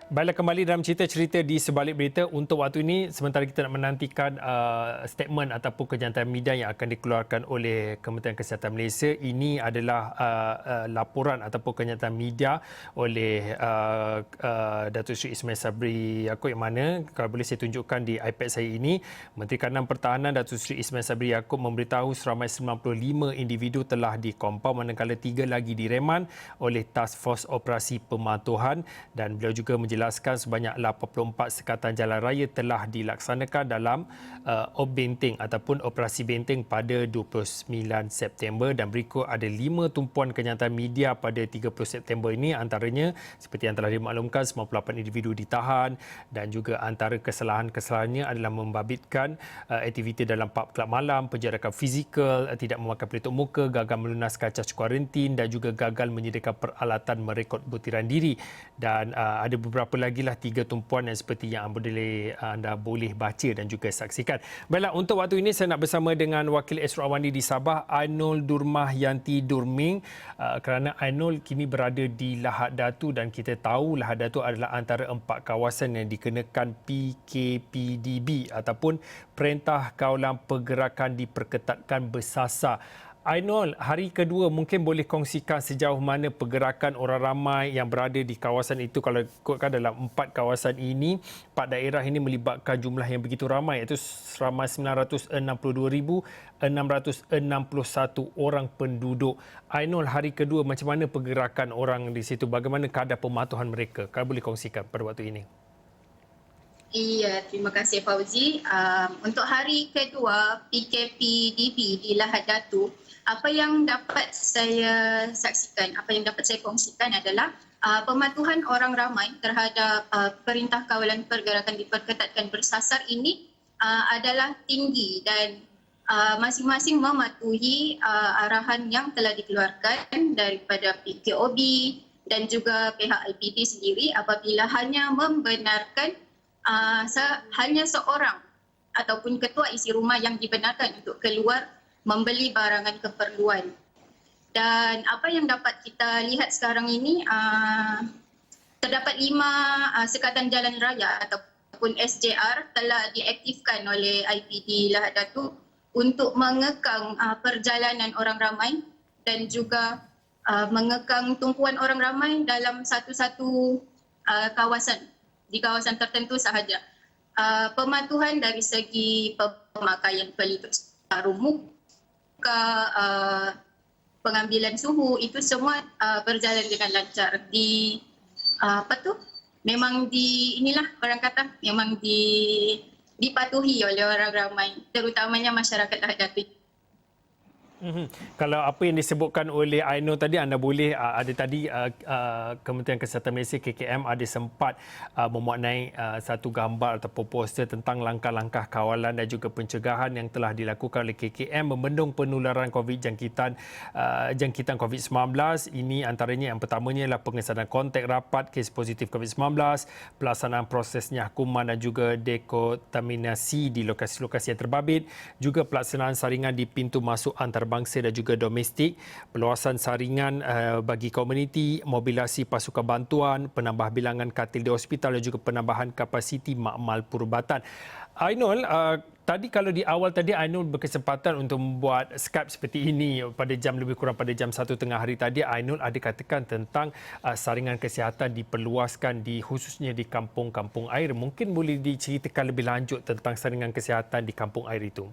Baiklah, kembali dalam cerita-cerita di sebalik berita. Untuk waktu ini, sementara kita nak menantikan statement ataupun kenyataan media yang akan dikeluarkan oleh Kementerian Kesihatan Malaysia. Ini adalah laporan ataupun kenyataan media oleh Datuk Seri Ismail Sabri Yaakob, yang mana kalau boleh saya tunjukkan di iPad saya ini, Menteri Kanan Pertahanan Datuk Seri Ismail Sabri Yaakob memberitahu seramai 95 individu telah dikompau, manakala 3 lagi direman oleh Task Force Operasi Pematuhan, dan beliau juga menjelaskan sebanyak 84 sekatan jalan raya telah dilaksanakan dalam Benting ataupun Operasi Benting pada 29 September, dan berikut ada 5 tumpuan kenyataan media pada 30 September ini. Antaranya seperti yang telah dimaklumkan, 98 individu ditahan, dan juga antara kesalahan-kesalahannya adalah membabitkan aktiviti dalam pub kelab malam, penjarakan fizikal, tidak memakai pelitup muka, gagal melunaskan cas kuarantin, dan juga gagal menyediakan peralatan merekod butiran diri. Dan ada beberapa lagi lah 3 tumpuan yang seperti yang anda boleh baca dan juga saksikan. Baiklah, untuk waktu ini saya nak bersama dengan Wakil Esro Awandi di Sabah, Ainul Durmah Yanti Durming, kerana Ainul kini berada di Lahad Datu, dan kita tahu Lahad Datu adalah antara 4 kawasan yang dikenakan PKPDB ataupun Perintah Kawalan Pergerakan Diperketatkan Bersasar. Ainul, hari kedua mungkin boleh kongsikan sejauh mana pergerakan orang ramai yang berada di kawasan itu. Kalau ikutkan dalam 4 kawasan ini, 4 daerah ini melibatkan jumlah yang begitu ramai, iaitu seramai 962,661 orang penduduk. Ainul, hari kedua macam mana pergerakan orang di situ? Bagaimana kadar pematuhan mereka? Kalau boleh kongsikan pada waktu ini. Iya, terima kasih Fauzi. Untuk hari kedua PKPDB di Lahad Datu, apa yang dapat saya saksikan, apa yang dapat saya kongsikan adalah pematuhan orang ramai terhadap Perintah Kawalan Pergerakan Diperketatkan Bersasar ini adalah tinggi, dan masing-masing mematuhi arahan yang telah dikeluarkan daripada PKOB dan juga pihak IPD sendiri, apabila hanya membenarkan hanya seorang ataupun ketua isi rumah yang dibenarkan untuk keluar membeli barangan keperluan. Dan apa yang dapat kita lihat sekarang ini, terdapat 5 sekatan jalan raya ataupun SJR telah diaktifkan oleh IPD Lahad Datu untuk mengekang perjalanan orang ramai dan juga mengekang tumpuan orang ramai dalam satu-satu kawasan, di kawasan tertentu sahaja. Pematuhan dari segi pemakaian pelitup paruh muka, pengambilan suhu, itu semua berjalan dengan lancar. Memang orang kata memang dipatuhi oleh orang ramai, terutamanya masyarakat Lahad Datu. Kalau apa yang disebutkan oleh Ainul tadi, anda boleh ada tadi Kementerian Kesihatan Malaysia KKM ada sempat memuat naik satu gambar ataupun poster tentang langkah-langkah kawalan dan juga pencegahan yang telah dilakukan oleh KKM membendung penularan jangkitan COVID-19. Ini antaranya, yang pertamanya adalah pengesanan kontak rapat kes positif COVID-19, pelaksanaan proses nyakuman dan juga dekontaminasi di lokasi-lokasi yang terbabit, juga pelaksanaan saringan di pintu masuk antarabangsa dan juga domestik, perluasan saringan bagi komuniti, mobilisasi pasukan bantuan, penambah bilangan katil di hospital dan juga penambahan kapasiti makmal perubatan. Ainul, tadi kalau di awal tadi Ainul berkesempatan untuk membuat Skype seperti ini pada jam lebih kurang pada jam 1 tengah hari tadi, Ainul ada katakan tentang saringan kesihatan diperluaskan khususnya di kampung-kampung air. Mungkin boleh diceritakan lebih lanjut tentang saringan kesihatan di kampung air itu?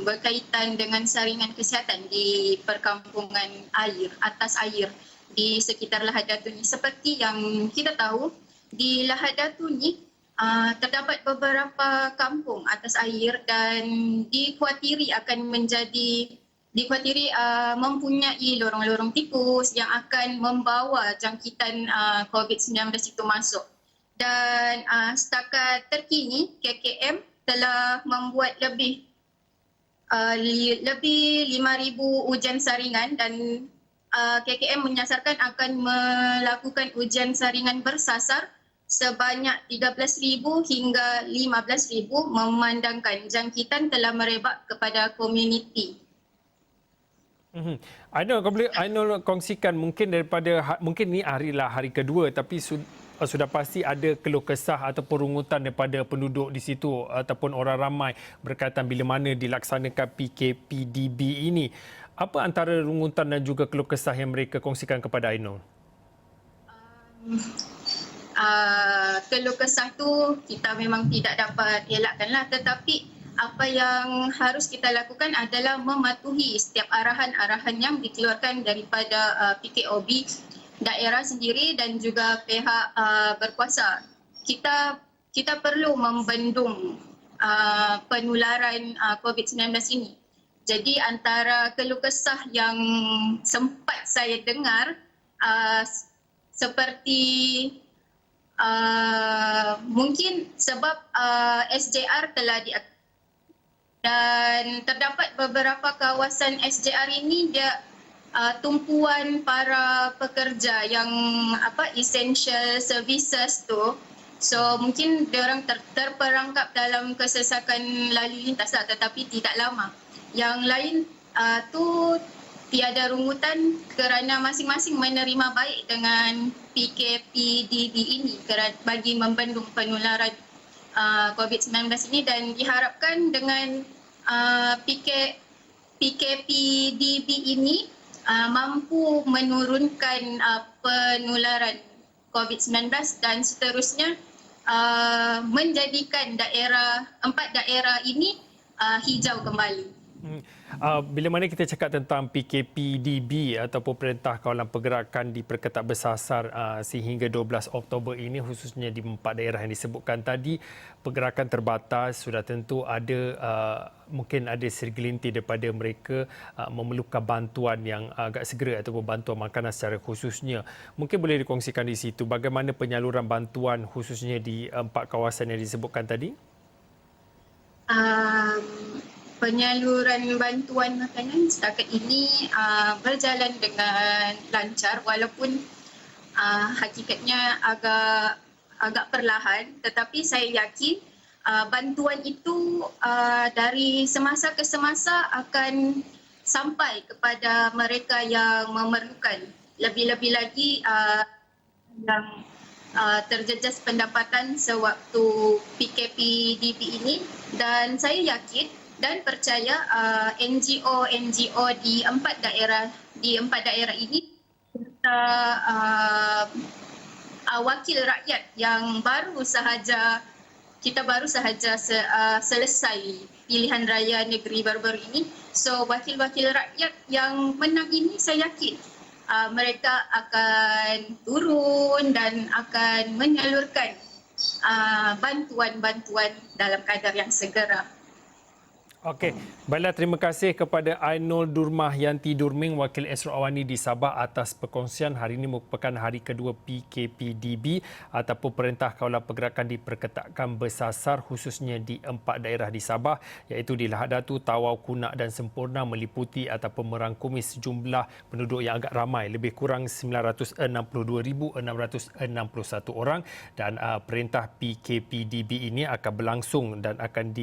Berkaitan dengan saringan kesihatan di perkampungan air, atas air di sekitar Lahad Datu ni, seperti yang kita tahu, di Lahad Datu ni terdapat beberapa kampung atas air dan dikhawatiri mempunyai lorong-lorong tikus yang akan membawa jangkitan COVID-19 itu masuk. Dan setakat terkini KKM telah membuat lebih 5,000 ujian saringan, dan KKM menyasarkan akan melakukan ujian saringan bersasar sebanyak 13,000 hingga 15,000, memandangkan jangkitan telah merebak kepada komuniti. Ainul kongsikan mungkin mungkin ni hari kedua tapi sudah pasti ada keluh kesah ataupun rungutan daripada penduduk di situ ataupun orang ramai berkaitan bila mana dilaksanakan PKPDB ini. Apa antara rungutan dan juga keluh kesah yang mereka kongsikan kepada Ainul? Keluh kesah tu kita memang tidak dapat elakkanlah, tetapi apa yang harus kita lakukan adalah mematuhi setiap arahan-arahan yang dikeluarkan daripada PKOB daerah sendiri dan juga pihak berkuasa. Kita perlu membendung penularan COVID-19 ini. Jadi antara keluh kesah yang sempat saya dengar seperti mungkin sebab SJR telah dan terdapat beberapa kawasan SJR ini dia tumpuan para pekerja yang essential services tu. So mungkin diorang terperangkap dalam kesesakan lalu lintas lah, tetapi tidak lama. Yang lain tu tiada rungutan kerana masing-masing menerima baik dengan PKPDB ini bagi membendung penularan COVID-19 ini, dan diharapkan dengan PKPDB ini mampu menurunkan penularan COVID-19 dan seterusnya menjadikan 4 daerah ini hijau kembali. Bila mana kita cakap tentang PKPDB ataupun Perintah Kawalan Pergerakan diperketat bersasar sehingga 12 Oktober ini, khususnya di 4 daerah yang disebutkan tadi, pergerakan terbatas, sudah tentu ada mungkin ada segelintir daripada mereka memerlukan bantuan yang agak segera ataupun bantuan makanan secara khususnya. Mungkin boleh dikongsikan di situ bagaimana penyaluran bantuan khususnya di 4 kawasan yang disebutkan tadi? Penyaluran bantuan makanan setakat ini berjalan dengan lancar, walaupun hakikatnya agak perlahan, tetapi saya yakin bantuan itu dari semasa ke semasa akan sampai kepada mereka yang memerlukan. Lebih-lebih lagi yang terjejas pendapatan sewaktu PKPDB ini, dan saya yakin dan percaya NGO di 4 daerah ini serta wakil rakyat yang kita baru sahaja selesai pilihan raya negeri baru-baru ini. So wakil-wakil rakyat yang menang ini saya yakin mereka akan turun dan akan menyalurkan bantuan-bantuan dalam kadar yang segera. Okey, baiklah, terima kasih kepada Ainul Durmah Yanti Durming, Wakil Esro Awani di Sabah atas perkongsian. Hari ini merupakan hari kedua PKPDB ataupun Perintah Kawalan Pergerakan diperketatkan bersasar khususnya di 4 daerah di Sabah, iaitu di Lahad Datu, Tawau, Kunak dan Semporna, meliputi ataupun merangkumi sejumlah penduduk yang agak ramai, lebih kurang 962,661 orang, dan perintah PKPDB ini akan berlangsung dan akan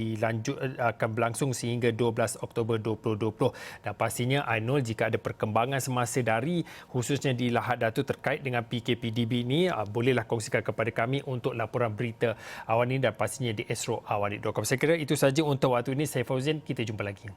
berlangsung sehingga 12 Oktober 2020. Dan pastinya Ainul, jika ada perkembangan semasa dari khususnya di Lahad Datu terkait dengan PKPDB ini, bolehlah kongsikan kepada kami untuk laporan berita awal ini dan pastinya di esroawani.com. Saya kira itu saja untuk waktu ini. Saya Fauzin, kita jumpa lagi.